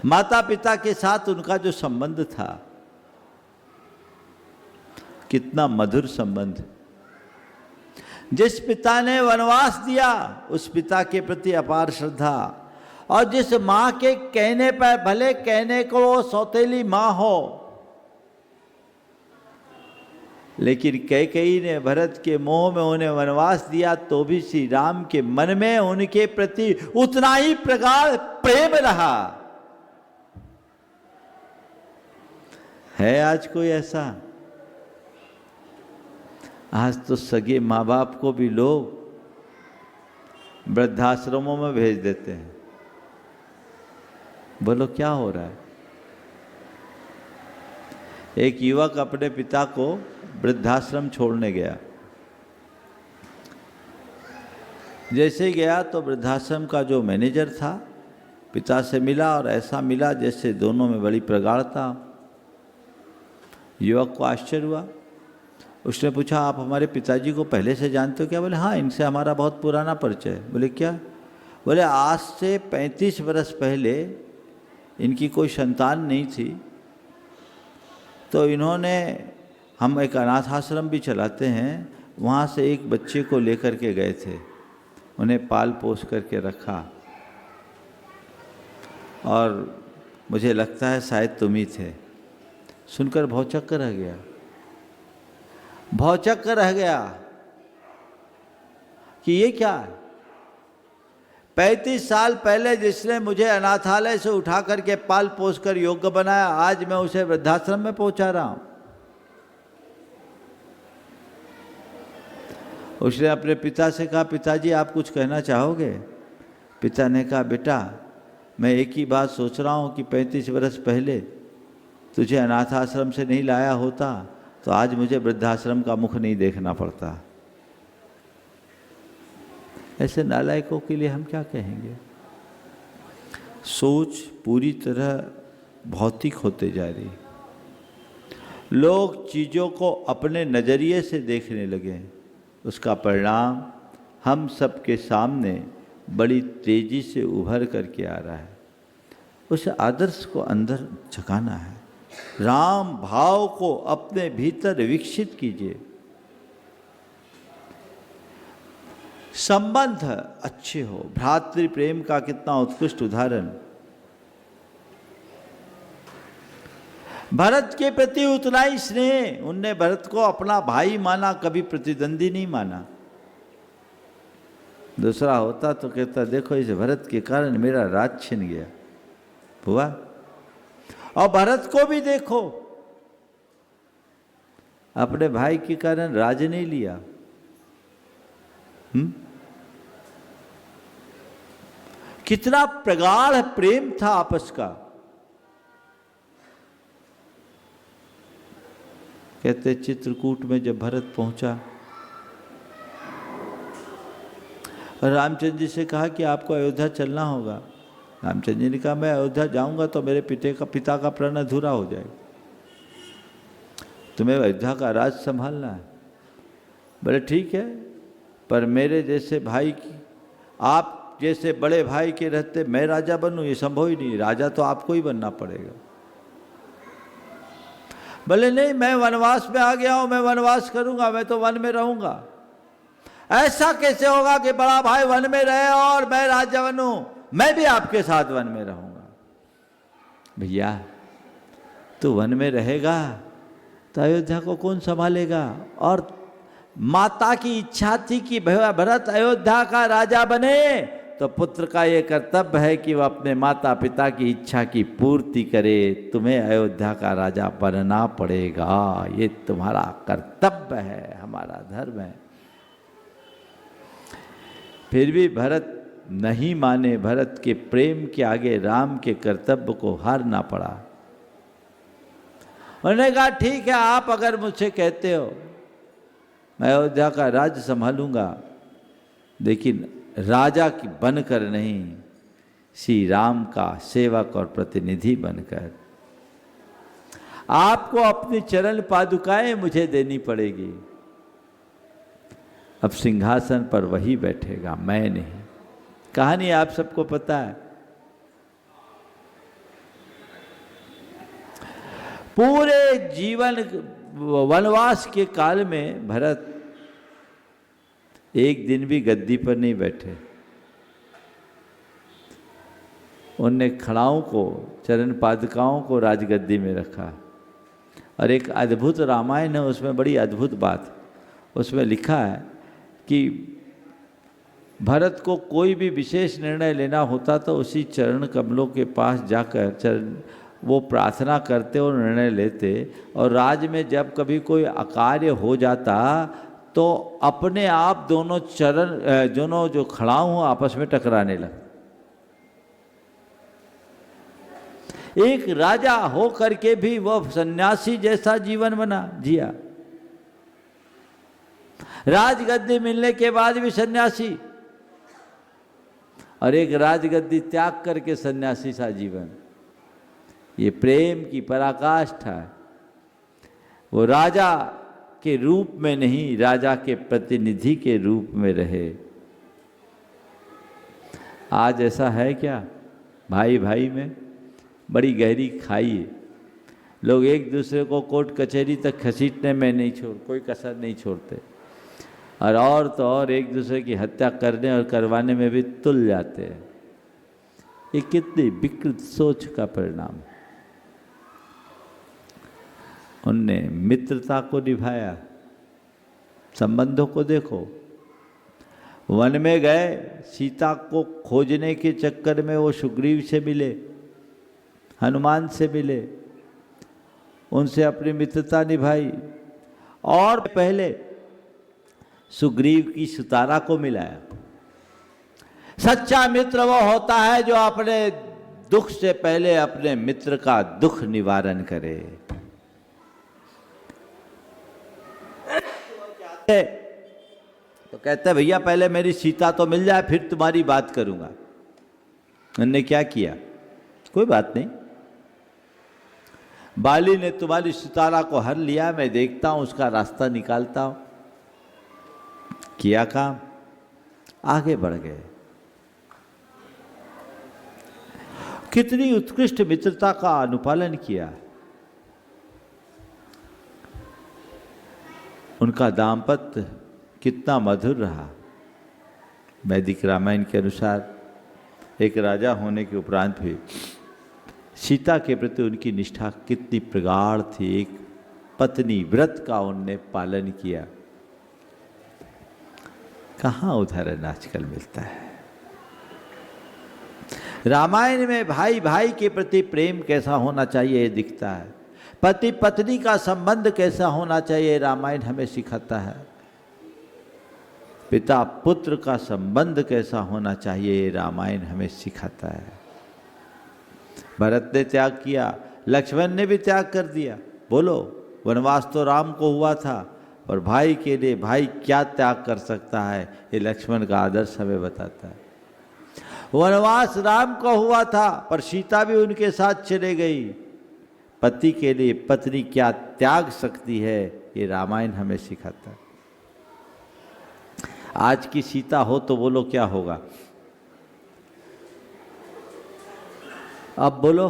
माता पिता के साथ उनका जो संबंध था, कितना मधुर संबंध। जिस पिता ने वनवास दिया उस पिता के प्रति अपार श्रद्धा, और जिस मां के कहने पर, भले कहने को वो सौतेली मां हो, लेकिन कैकेयी ने भरत के मोह में उन्हें वनवास दिया तो भी श्री राम के मन में उनके प्रति उतना ही प्रगाढ़ प्रेम रहा। है आज कोई ऐसा? आज तो सगे माँ बाप को भी लोग वृद्धाश्रमों में भेज देते हैं। बोलो क्या हो रहा है? एक युवक अपने पिता को वृद्धाश्रम छोड़ने गया। जैसे ही गया तो वृद्धाश्रम का जो मैनेजर था पिता से मिला, और ऐसा मिला जैसे दोनों में बड़ी प्रगाढ़ता। युवक को आश्चर्य हुआ। उसने पूछा, आप हमारे पिताजी को पहले से जानते हो क्या? बोले हाँ, इनसे हमारा बहुत पुराना परिचय है। बोले क्या? बोले आज से 35 वर्ष पहले इनकी कोई संतान नहीं थी, तो इन्होंने, हम एक अनाथ आश्रम भी चलाते हैं, वहाँ से एक बच्चे को लेकर के गए थे, उन्हें पाल पोस करके रखा, और मुझे लगता है शायद तुम ही थे। सुनकर भौचक्कर रह गया, भौचक्कर रह गया कि ये क्या है? 35 साल पहले जिसने मुझे अनाथालय से उठा करके पाल पोस कर योग्य बनाया, आज मैं उसे वृद्धाश्रम में पहुंचा रहा हूं। उसने अपने पिता से कहा, पिताजी आप कुछ कहना चाहोगे? पिता ने कहा, बेटा मैं एक ही बात सोच रहा हूं कि 35 वर्ष पहले तुझे अनाथ आश्रम से नहीं लाया होता तो आज मुझे वृद्धाश्रम का मुख नहीं देखना पड़ता। ऐसे नालायकों के लिए हम क्या कहेंगे? सोच पूरी तरह भौतिक होते जा रही। लोग चीज़ों को अपने नज़रिए से देखने लगे, उसका परिणाम हम सबके सामने बड़ी तेज़ी से उभर करके आ रहा है। उस आदर्श को अंदर झकाना है। राम भाव को अपने भीतर विकसित कीजिए। संबंध अच्छे हो। भ्रातृ प्रेम का कितना उत्कृष्ट उदाहरण। भरत के प्रति उतना ही स्नेह। उनने भरत को अपना भाई माना, कभी प्रतिद्वंदी नहीं माना। दूसरा होता तो कहता, देखो इस भरत के कारण मेरा राज छिन गया। हुआ? और भरत को भी देखो, अपने भाई के कारण राज नहीं लिया। कितना प्रगाढ़ प्रेम था आपस का। कहते चित्रकूट में जब भरत पहुंचा, रामचंद्र जी से कहा कि आपको अयोध्या चलना होगा। रामचंद्र जी ने कहा, मैं अयोध्या जाऊंगा तो मेरे पिता का प्रण अधूरा हो जाएगा, तुम्हें अयोध्या का राज संभालना है। बोले ठीक है, पर मेरे जैसे भाई की, आप जैसे बड़े भाई के रहते मैं राजा बनूं, ये संभव ही नहीं। राजा तो आपको ही बनना पड़ेगा। बोले नहीं, मैं वनवास में आ गया हूं, मैं वनवास करूंगा, मैं तो वन में रहूंगा। ऐसा कैसे होगा कि बड़ा भाई वन में रहे और मैं राजा बनूं? मैं भी आपके साथ वन में रहूंगा। भैया तू वन में रहेगा तो अयोध्या को कौन संभालेगा? और माता की इच्छा थी कि भरत अयोध्या का राजा बने, तो पुत्र का ये कर्तव्य है कि वह अपने माता पिता की इच्छा की पूर्ति करे। तुम्हें अयोध्या का राजा बनना पड़ेगा, ये तुम्हारा कर्तव्य है, हमारा धर्म है। फिर भी भरत नहीं माने। भरत के प्रेम के आगे राम के कर्तव्य को हारना पड़ा। उन्होंने कहा ठीक है, आप अगर मुझसे कहते हो मैं अयोध्या का राज्य संभालूंगा, लेकिन राजा की बनकर नहीं, श्री राम का सेवक और प्रतिनिधि बनकर। आपको अपनी चरण पादुकाएं मुझे देनी पड़ेगी। अब सिंहासन पर वही बैठेगा, मैं नहीं। कहानी आप सबको पता है। पूरे जीवन वनवास के काल में भरत एक दिन भी गद्दी पर नहीं बैठे। उनने खड़ाओं को, चरण पादुकाओं को राजगद्दी में रखा। और एक अद्भुत रामायण है, उसमें बड़ी अद्भुत बात, उसमें लिखा है कि भरत को कोई भी विशेष निर्णय लेना होता तो उसी चरण कमलों के पास जाकर वो प्रार्थना करते और निर्णय लेते। और राज में जब कभी कोई अकार्य हो जाता तो अपने आप दोनों जो खड़ाऊ हो आपस में टकराने लगे। एक राजा हो करके भी वह सन्यासी जैसा जीवन जिया। राजगद्दी मिलने के बाद भी सन्यासी, और एक राजगद्दी त्याग करके सन्यासी सा जीवन। ये प्रेम की पराकाष्ठा है। वो राजा के रूप में नहीं, राजा के प्रतिनिधि के रूप में रहे। आज ऐसा है क्या? भाई भाई में बड़ी गहरी खाई है। लोग एक दूसरे को कोर्ट कचहरी तक घसीटने में कोई कसर नहीं छोड़ते, और तो और एक दूसरे की हत्या करने और करवाने में भी तुल जाते हैं। ये कितनी विकृत सोच का परिणाम। उनने मित्रता को निभाया। संबंधों को देखो, वन में गए, सीता को खोजने के चक्कर में वो सुग्रीव से मिले, हनुमान से मिले, उनसे अपनी मित्रता निभाई। और पहले सुग्रीव की सुतारा को मिलाया। सच्चा मित्र वो होता है जो अपने दुख से पहले अपने मित्र का दुख निवारण करे। तो कहते भैया पहले मेरी सीता तो मिल जाए फिर तुम्हारी बात करूंगा। उन्होंने क्या किया? कोई बात नहीं, बाली ने तुम्हारी सितारा को हर लिया, मैं देखता हूं, उसका रास्ता निकालता हूं। किया काम, आगे बढ़ गए। कितनी उत्कृष्ट मित्रता का अनुपालन किया। उनका दाम्पत्य कितना मधुर रहा। वैदिक रामायण के अनुसार एक राजा होने के उपरांत भी सीता के प्रति उनकी निष्ठा कितनी प्रगाढ़ थी। एक पत्नी व्रत का उनने पालन किया। कहाँ उदाहरण आजकल मिलता है। रामायण में भाई भाई के प्रति प्रेम कैसा होना चाहिए दिखता है। पति पत्नी का संबंध कैसा होना चाहिए रामायण हमें सिखाता है। पिता पुत्र का संबंध कैसा होना चाहिए रामायण हमें सिखाता है। भरत ने त्याग किया, लक्ष्मण ने भी त्याग कर दिया। बोलो, वनवास तो राम को हुआ था, और भाई के लिए भाई क्या त्याग कर सकता है, ये लक्ष्मण का आदर्श हमें बताता है। वनवास राम को हुआ था, पर सीता भी उनके साथ चले गई। पति के लिए पत्नी क्या त्याग सकती है, ये रामायण हमें सिखाता है। आज की सीता हो तो बोलो क्या होगा? अब बोलो,